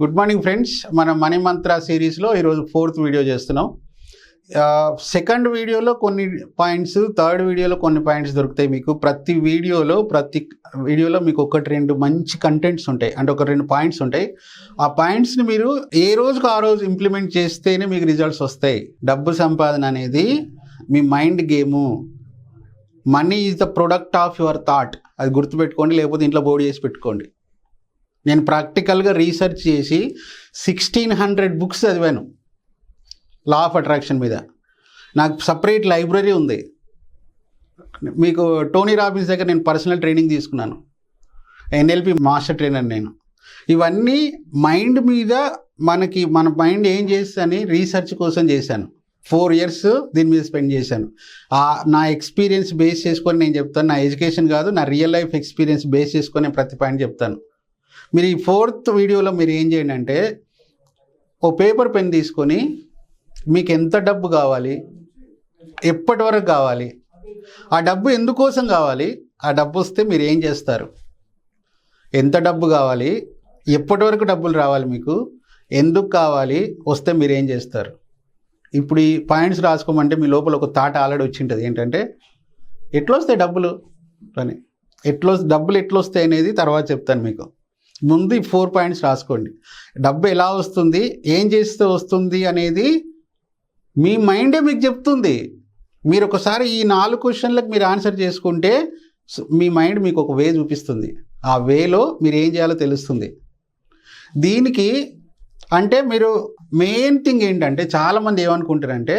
Good morning friends. మనం money మంత్ర సిరీస్లో ఈరోజు 4th వీడియో చేస్తున్నాం. సెకండ్ వీడియోలో కొన్ని పాయింట్స్, థర్డ్ వీడియోలో కొన్ని పాయింట్స్ దొరుకుతాయి మీకు. ప్రతి వీడియోలో మీకు ఒకటి రెండు మంచి కంటెంట్స్ ఉంటాయి, అంటే ఒక రెండు పాయింట్స్ ఉంటాయి. ఆ పాయింట్స్ని మీరు ఏ రోజుకు ఆ రోజు ఇంప్లిమెంట్ చేస్తేనే మీకు రిజల్ట్స్ వస్తాయి. డబ్బు సంపాదన అనేది మీ mind game. Money is the product of your thought. అది గుర్తుపెట్టుకోండి, లేకపోతే ఇంట్లో బోర్డు చేసి పెట్టుకోండి. నేను ప్రాక్టికల్గా రీసెర్చ్ చేసి 1600 బుక్స్ చదివాను లా ఆఫ్ అట్రాక్షన్ మీద. నాకు సపరేట్ లైబ్రరీ ఉంది. మీకు టోనీ రాబిన్స్ దగ్గర నేను పర్సనల్ ట్రైనింగ్ తీసుకున్నాను, ఎన్ఎల్పి మాస్టర్ ట్రైనర్ నేను. ఇవన్నీ మైండ్ మీద మన మైండ్ ఏం చేస్తుందని రీసెర్చ్ కోసం చేశాను. 4 years దీని మీద స్పెండ్ చేశాను. నా ఎక్స్పీరియన్స్ బేస్ చేసుకొని నేను చెప్తాను. నా ఎడ్యుకేషన్ కాదు, నా రియల్ లైఫ్ ఎక్స్పీరియన్స్ బేస్ చేసుకొని నేను ప్రతి పాయింట్ చెప్తాను. మీరు ఈ 4th వీడియోలో మీరు ఏం చేయండి అంటే, ఓ పేపర్ పెన్ తీసుకొని మీకు ఎంత డబ్బు కావాలి, ఎప్పటి వరకు కావాలి, ఆ డబ్బు ఎందుకోసం కావాలి, ఆ డబ్బు వస్తే మీరు ఏం చేస్తారు, ఎంత డబ్బు కావాలి, ఎప్పటి వరకు డబ్బులు రావాలి, మీకు ఎందుకు కావాలి, వస్తే మీరు ఏం చేస్తారు. ఇప్పుడు ఈ పాయింట్స్ రాసుకోమంటే మీ లోపల ఒక థాట్ ఆల్రెడీ వచ్చి ఉంటుంది. ఏంటంటే ఎట్లా వస్తాయి డబ్బులు అని. డబ్బులు ఎట్లా వస్తాయి అనేది తర్వాత చెప్తాను మీకు. ముందు ఈ 4 పాయింట్స్ రాసుకోండి. డబ్బు ఎలా వస్తుంది, ఏం చేస్తే వస్తుంది అనేది మీ మైండే మీకు చెప్తుంది. మీరు ఒకసారి ఈ 4 క్వశ్చన్లకు మీరు ఆన్సర్ చేసుకుంటే మీ మైండ్ మీకు ఒక వే చూపిస్తుంది. ఆ వేలో మీరు ఏం చేయాలో తెలుస్తుంది. దీనికి అంటే మీరు మెయిన్ థింగ్ ఏంటంటే, చాలామంది ఏమనుకుంటారంటే,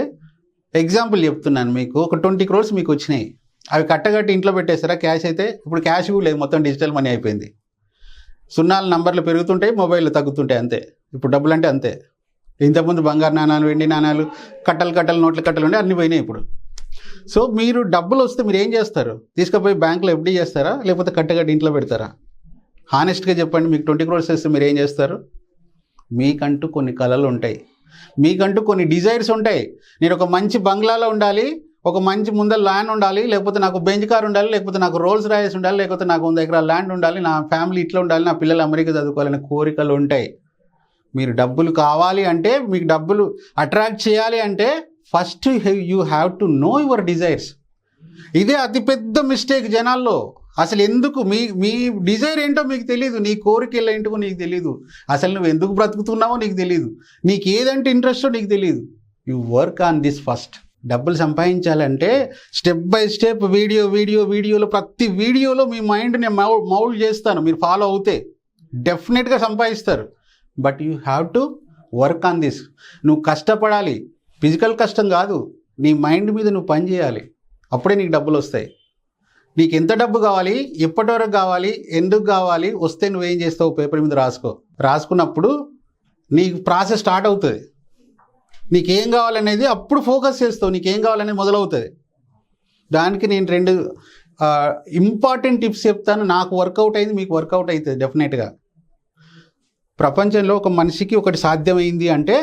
ఎగ్జాంపుల్ చెప్తున్నాను మీకు. ఒక 20 crores మీకు వచ్చినాయి, అవి కట్టగట్టి ఇంట్లో పెట్టేస్తారా క్యాష్ అయితే? ఇప్పుడు క్యాష్ కూడా లేదు, మొత్తం డిజిటల్ మనీ అయిపోయింది. సున్నాల నంబర్లు పెరుగుతుంటాయి, మొబైల్లో తగ్గుతుంటాయి, అంతే. ఇప్పుడు డబ్బులు అంటే అంతే. ఇంతకుముందు బంగారు నాణాలు, వెండి నాణాలు, కట్టలు నోట్ల కట్టలు ఉండే అన్నీ పోయినాయి ఇప్పుడు. సో మీరు డబ్బులు వస్తే మీరు ఏం చేస్తారు? తీసుకుపోయి బ్యాంకులో ఎఫ్డీ చేస్తారా, లేకపోతే కట్టగట్టి ఇంట్లో పెడతారా? హానెస్ట్గా చెప్పండి. మీకు 20 crores వస్తే మీరు ఏం చేస్తారు? మీకంటూ కొన్ని కళలు ఉంటాయి, మీకంటూ కొన్ని డిజైర్స్ ఉంటాయి. నేను ఒక మంచి బంగ్లాలో ఉండాలి, ఒక మంచి ముందర ల్యాండ్ ఉండాలి, లేకపోతే నాకు బెంజ్ కార్ ఉండాలి, లేకపోతే నాకు రోల్స్ రాయల్స్ ఉండాలి, లేకపోతే నాకు 100 ఎకరాల ల్యాండ్ ఉండాలి, నా ఫ్యామిలీ ఇట్లా ఉండాలి, నా పిల్లలు అమెరికా చదువుకోవాలనే కోరికలు ఉంటాయి. మీరు డబ్బులు కావాలి అంటే, మీకు డబ్బులు అట్రాక్ట్ చేయాలి అంటే, first you have to know your desires. ఇదే అతిపెద్ద మిస్టేక్ జనాల్లో. అసలు ఎందుకు మీ డిజైర్ ఏంటో మీకు తెలియదు, నీ కోరికలు ఏంటో నీకు తెలియదు, అసలు నువ్వు ఎందుకు బ్రతుకుతున్నావో నీకు తెలియదు, నీకు ఏదంటే ఇంట్రెస్టో నీకు తెలియదు. You work on this first. డబ్బులు సంపాదించాలంటే స్టెప్ బై స్టెప్ వీడియోలో ప్రతి వీడియోలో మీ మైండ్ని మౌల్డ్ చేస్తాను. మీరు ఫాలో అవుతే డెఫినెట్గా సంపాదిస్తారు. But you have to work on this. నువ్వు కష్టపడాలి, ఫిజికల్ కష్టం కాదు, నీ మైండ్ మీద నువ్వు పని చేయాలి. అప్పుడే నీకు డబ్బులు వస్తాయి. నీకు ఎంత డబ్బు కావాలి, ఎప్పటి వరకు కావాలి, ఎందుకు కావాలి, వస్తే నువ్వేం చేస్తావు, పేపర్ మీద రాసుకున్నప్పుడు నీకు ప్రాసెస్ స్టార్ట్ అవుతుంది. నీకేం కావాలనేది అప్పుడు ఫోకస్ చేస్తావు, నీకేం కావాలనేది మొదలవుతుంది. దానికి నేను 2 ఇంపార్టెంట్ టిప్స్ చెప్తాను. నాకు వర్కౌట్ అయింది, మీకు వర్కౌట్ అవుతుంది డెఫినెట్గా. ప్రపంచంలో ఒక మనిషికి ఒకటి సాధ్యమైంది అంటే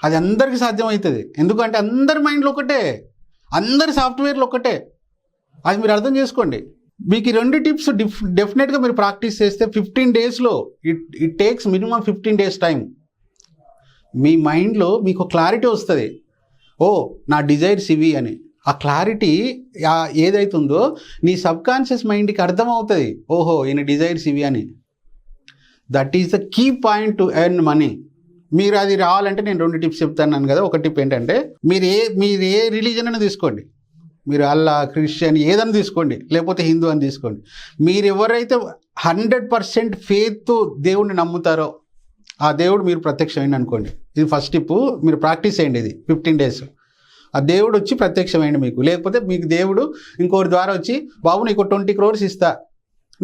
అది అందరికీ సాధ్యమవుతుంది. ఎందుకంటే అందరి మైండ్లో ఒకటే, అందరి సాఫ్ట్వేర్లు ఒకటే. అది మీరు అర్థం చేసుకోండి. మీకు ఈ 2 టిప్స్ డెఫినెట్గా మీరు ప్రాక్టీస్ చేస్తే 15 daysలో it takes minimum 15 days time. మీ మైండ్లో మీకు క్లారిటీ వస్తుంది. ఓ నా డిజైర్స్ ఇవి అని. ఆ క్లారిటీ ఏదైతుందో నీ సబ్కాన్షియస్ మైండ్కి అర్థమవుతుంది. ఓహో ఈయన డిజైర్స్ ఇవి అని. That is the key point to earn money. మీరు అది రావాలంటే నేను 2 టిప్స్ చెప్తాను కదా. ఒక టిప్ ఏంటంటే, మీరు ఏ రిలీజన్ అయినా తీసుకోండి, మీరు అల్లా, క్రిస్టియన్ ఏదైనా తీసుకోండి, లేకపోతే హిందూ అని తీసుకోండి. మీరు ఎవరైతే 100% ఫెయిత్తో దేవుడిని నమ్ముతారో ఆ దేవుడు మీరు ప్రత్యక్షమైంది అనుకోండి. ఇది ఫస్ట్ టిప్. మీరు ప్రాక్టీస్ చేయండి ఇది 15 days. ఆ దేవుడు వచ్చి ప్రత్యక్షమైంది మీకు. లేకపోతే మీకు దేవుడు ఇంకోటి ద్వారా వచ్చి, బాబు నీకు 20 crores ఇస్తా,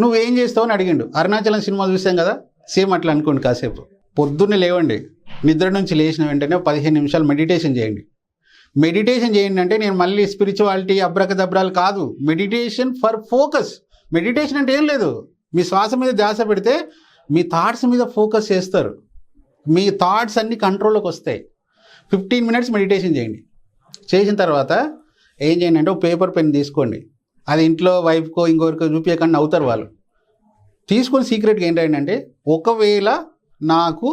నువ్వేం చేస్తావు అని అడిగిండు. అరుణాచలం సినిమా చూసాం కదా, సేమ్ అట్లా అనుకోండి. కాసేపు పొద్దున్నే లేవండి, నిద్ర నుంచి లేచిన వెంటనే 15 నిమిషాలు మెడిటేషన్ చేయండి. మెడిటేషన్ చేయండి అంటే నేను మళ్ళీ స్పిరిచువాలిటీ అబ్రకదబ్రాలు కాదు, మెడిటేషన్ ఫర్ ఫోకస్. మెడిటేషన్ అంటే ఏం లేదు, మీ శ్వాస మీద ధ్యాస పెడితే మీ థాట్స్ మీద ఫోకస్ చేస్తారు. మీ థాట్స్ అన్నీ కంట్రోల్లోకి వస్తాయి. 15 minutes మెడిటేషన్ చేయండి. చేసిన తర్వాత ఏం చేయండి అంటే, ఒక పేపర్ పెన్ తీసుకోండి. అది ఇంట్లో వైఫ్కో ఇంకొకరికో చూపించకుండా అవుతారు వాళ్ళు. తీసుకొని సీక్రెట్గా ఏంటంటే, ఒకవేళ నాకు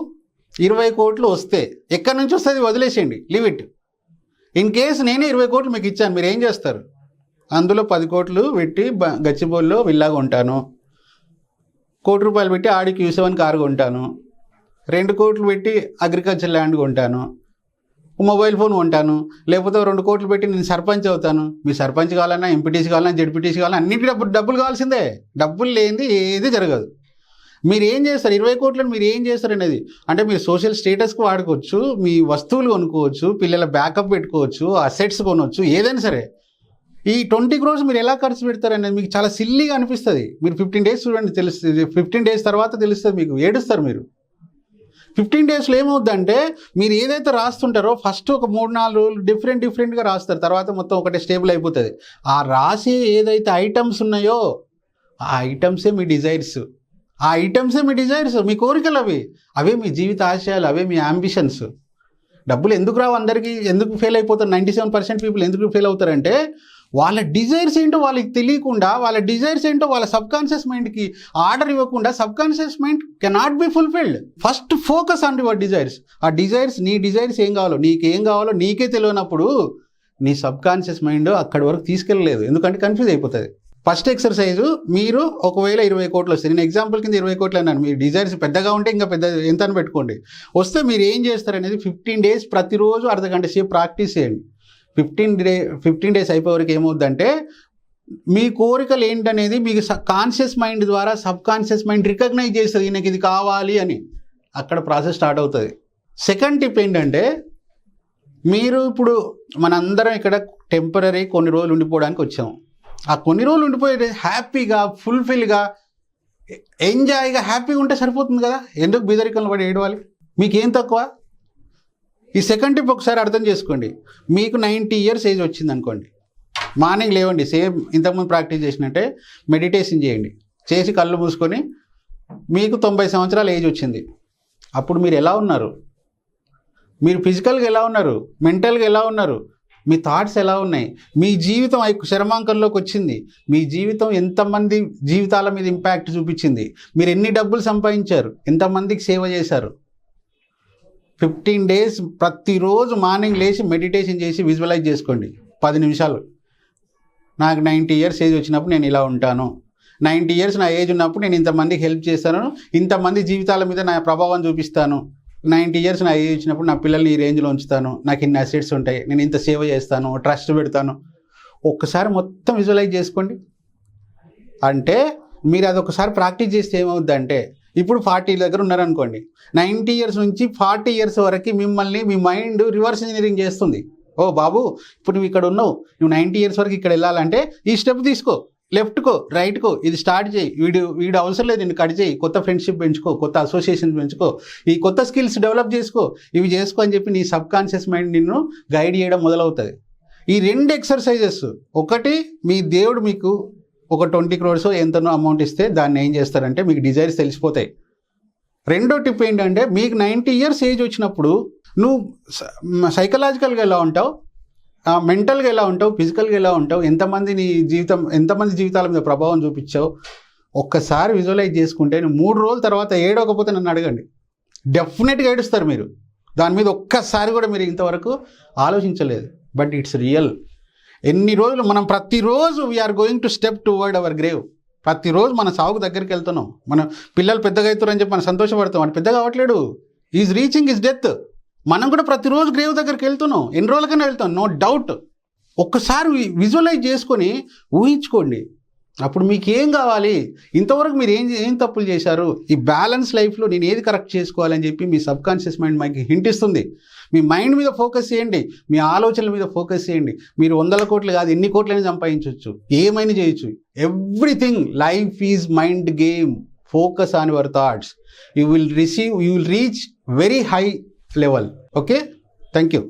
20 కోట్లు వస్తే ఎక్కడి నుంచి వస్తుంది వదిలేసేయండి, లీవ్ ఇట్. ఇన్ కేసు నేనే 20 కోట్లు మీకు ఇచ్చాను, మీరు ఏం చేస్తారు? అందులో 10 కోట్లు పెట్టి గచ్చిబౌలిలో విల్లాగా ఉంటాను, 1 కోటి రూపాయలు పెట్టి ఆడి Q7 కారు కొంటాను, 2 కోట్లు పెట్టి అగ్రికల్చర్ ల్యాండ్ కొంటాను, మొబైల్ ఫోన్ కొంటాను, లేకపోతే 2 కోట్లు పెట్టి నేను సర్పంచ్ అవుతాను. మీ సర్పంచ్ కావాలన్నా, ఎంపీటీసీ కావాలన్నా, జెడ్పీటీసీ కావాలన్నా అన్నింటి డబ్బులు కావాల్సిందే. డబ్బులు లేనిది ఏది జరగదు. మీరు ఏం చేస్తారు? 20 కోట్లను మీరు ఏం చేస్తారు అనేది అంటే మీరు సోషల్ స్టేటస్కి వాడుకోవచ్చు, మీ వస్తువులు కొనుక్కోవచ్చు, పిల్లల బ్యాకప్ పెట్టుకోవచ్చు, అసెట్స్ కొనవచ్చు, ఏదైనా సరే. ఈ 20 crores మీరు ఎలా ఖర్చు పెడతారు అనేది మీకు చాలా సిల్లీగా అనిపిస్తుంది. మీరు 15 days చూడండి, తెలుస్తుంది. 15 days తర్వాత తెలుస్తుంది, మీకు ఏడుస్తారు. మీరు 15 daysలో ఏమవుద్దంటే మీరు ఏదైతే రాస్తుంటారో ఫస్ట్ ఒక 3-4 రోజులు డిఫరెంట్గా రాస్తారు, తర్వాత మొత్తం ఒకటే స్టేబుల్ అయిపోతుంది. ఆ రాసే ఏదైతే ఐటమ్స్ ఉన్నాయో ఆ ఐటమ్సే మీ డిజైర్స్, మీ కోరికలు, అవే మీ జీవిత ఆశయాలు, అవే మీ అంబిషన్స్. డబ్బులు ఎందుకు రావు అందరికీ? ఎందుకు ఫెయిల్ అయిపోతారు? 97% పీపుల్ ఎందుకు ఫెయిల్ అవుతారంటే వాళ్ళ డిజైర్స్ ఏంటో వాళ్ళకి తెలియకుండా, వాళ్ళ డిజైర్స్ ఏంటో వాళ్ళ సబ్కాన్షియస్ మైండ్కి ఆర్డర్ ఇవ్వకుండా subconscious mind cannot be fulfilled. First focus on your desires. ఆ డిజైర్స్, నీ డిజైర్స్ ఏం కావాలో, నీకేం కావాలో నీకే తెలియనప్పుడు నీ సబ్కాన్షియస్ మైండ్ అక్కడి వరకు తీసుకెళ్ళలేదు, ఎందుకంటే కన్ఫ్యూజ్ అయిపోతుంది. ఫస్ట్ ఎక్సర్సైజు, మీరు ఒకవేళ 20 కోట్లు వస్తాయి, నేను ఎగ్జాంపుల్ కింద 20 కోట్లు అన్నాను, మీ డిజైర్స్ పెద్దగా ఉంటే ఇంకా పెద్ద ఎంత అని పెట్టుకోండి. వస్తే మీరు ఏం చేస్తారనేది 15 days ప్రతిరోజు అర్ధగంట సేపు ప్రాక్టీస్ చేయండి. 15 days అయిపోయే వరకు ఏమవుద్దంటే మీ కోరికలు ఏంటనేది మీకు కాన్షియస్ మైండ్ ద్వారా సబ్ కాన్షియస్ మైండ్ రికగ్నైజ్ చేస్తుంది, నాకు ఇది కావాలి అని. అక్కడ ప్రాసెస్ స్టార్ట్ అవుతుంది. సెకండ్ టిప్ ఏంటంటే, మీరు ఇప్పుడు మనందరం ఇక్కడ టెంపరీ కొన్ని రోజులు ఉండిపోవడానికి వచ్చాము. ఆ కొన్ని రోజులు ఉండిపోయి హ్యాపీగా, ఫుల్ఫిల్గా, ఎంజాయ్గా, హ్యాపీగా ఉంటే సరిపోతుంది కదా. ఎందుకు బీదరికంలో పడి ఏడవాలి? మీకేం తక్కువ? ఈ సెకండ్ టిప్ ఒకసారి అర్థం చేసుకోండి. మీకు 90 years ఏజ్ వచ్చింది అనుకోండి, మార్నింగ్ లేవండి, సేమ్ ఇంతకుముందు ప్రాక్టీస్ చేసినట్టే మెడిటేషన్ చేయండి. చేసి కళ్ళు మూసుకొని మీకు 90 సంవత్సరాల ఏజ్ వచ్చింది. అప్పుడు మీరు ఎలా ఉన్నారు? మీరు ఫిజికల్గా ఎలా ఉన్నారు? మెంటల్గా ఎలా ఉన్నారు? మీ థాట్స్ ఎలా ఉన్నాయి? మీ జీవితం శరమాంకంలోకి వచ్చింది. మీ జీవితం ఎంతమంది జీవితాల మీద ఇంపాక్ట్ చూపించింది? మీరు ఎన్ని డబ్బులు సంపాదించారు? ఎంతమందికి సేవ చేశారు? 15 days ప్రతిరోజు మార్నింగ్ లేచి మెడిటేషన్ చేసి విజువలైజ్ చేసుకోండి 10 నిమిషాలు. నాకు 90 years ఏజ్ వచ్చినప్పుడు నేను ఇలా ఉంటాను, 90 years నా ఏజ్ ఉన్నప్పుడు నేను ఇంతమందికి హెల్ప్ చేస్తాను, ఇంతమంది జీవితాల మీద నా ప్రభావం చూపిస్తాను, 90 years నా ఏజ్ వచ్చినప్పుడు నా పిల్లల్ని ఈ రేంజ్లో ఉంచుతాను, నాకు ఇన్ని అసెట్స్ ఉంటాయి, నేను ఇంత సేవ చేస్తాను, ట్రస్ట్ పెడతాను. ఒక్కసారి మొత్తం విజువలైజ్ చేసుకోండి. అంటే మీరు అది ఒకసారి ప్రాక్టీస్ చేస్తే ఏమవుద్దంటే, ఇప్పుడు 40 దగ్గర ఉన్నారనుకోండి, 90 years నుంచి 40 years వరకు మిమ్మల్ని మీ మైండ్ రివర్స్ ఇంజనీరింగ్ చేస్తుంది. ఓ బాబు, ఇప్పుడు నువ్వు ఇక్కడ ఉన్నావు, నువ్వు 90 years వరకు ఇక్కడ వెళ్ళాలంటే ఈ స్టెప్ తీసుకో, లెఫ్ట్కో, రైట్కో, ఇది స్టార్ట్ చేయి, వీడు అవసరం లేదు, నేను కట్ చేయి, కొత్త ఫ్రెండ్షిప్ పెంచుకో, కొత్త అసోసియేషన్ పెంచుకో, ఈ కొత్త స్కిల్స్ డెవలప్ చేసుకో, ఇవి చేసుకో అని చెప్పి నీ సబ్ కాన్షియస్ మైండ్ నిన్ను గైడ్ చేయడం మొదలవుతుంది. ఈ 2 ఎక్సర్సైజెస్, ఒకటి మీ దేవుడు మీకు ఒక 20 crores ఎంతనో అమౌంట్ ఇస్తే దాన్ని ఏం చేస్తారంటే మీకు డిజైర్స్ తెలిసిపోతాయి. రెండో టిప్ ఏంటంటే, మీకు 90 years ఏజ్ వచ్చినప్పుడు నువ్వు సైకలాజికల్గా ఎలా ఉంటావు, మెంటల్గా ఎలా ఉంటావు, ఫిజికల్గా ఎలా ఉంటావు, ఎంతమంది జీవితాల మీద ప్రభావం చూపించావు, ఒక్కసారి విజువలైజ్ చేసుకుంటే 3 రోజుల తర్వాత ఏడవకపోతే నన్ను అడగండి, డెఫినెట్గా ఏడుస్తారు మీరు. దాని మీద ఒక్కసారి కూడా మీరు ఇంతవరకు ఆలోచించలేదు, బట్ ఇట్స్ రియల్. ఎన్ని రోజులు మనం ప్రతిరోజు we are going to step toward our grave. ప్రతిరోజు మన సాగుకు దగ్గరికి వెళ్తున్నాం. మన పిల్లలు పెద్దగా అవుతారని చెప్పి మనం సంతోషపడతాం, అని పెద్దగా అవ్వట్లేడు, ఈజ్ రీచింగ్ హిస్ డెత్. మనం కూడా ప్రతిరోజు గ్రేవ్ దగ్గరికి వెళ్తున్నాం, ఎన్ని రోజులకైనా వెళ్తాం, నో డౌట్. ఒక్కసారి విజువలైజ్ చేసుకొని ఊహించుకోండి, అప్పుడు మీకు ఏం కావాలి, ఇంతవరకు మీరు ఏం తప్పులు చేశారు, ఈ బ్యాలెన్స్ లైఫ్లో నేను ఏది కరెక్ట్ చేసుకోవాలని చెప్పి మీ సబ్ కాన్షియస్ మైండ్ మనకి హింట్ ఇస్తుంది. మీ మైండ్ మీద ఫోకస్ చేయండి, మీ ఆలోచనల మీద ఫోకస్ చేయండి. మీరు 100 కోట్లు కాదు, ఎన్ని కోట్లైనా సంపాదించవచ్చు, ఏమైనా చేయొచ్చు. Everything, life is mind game. Focus on your thoughts, you will reach very high level. Okay, thank you.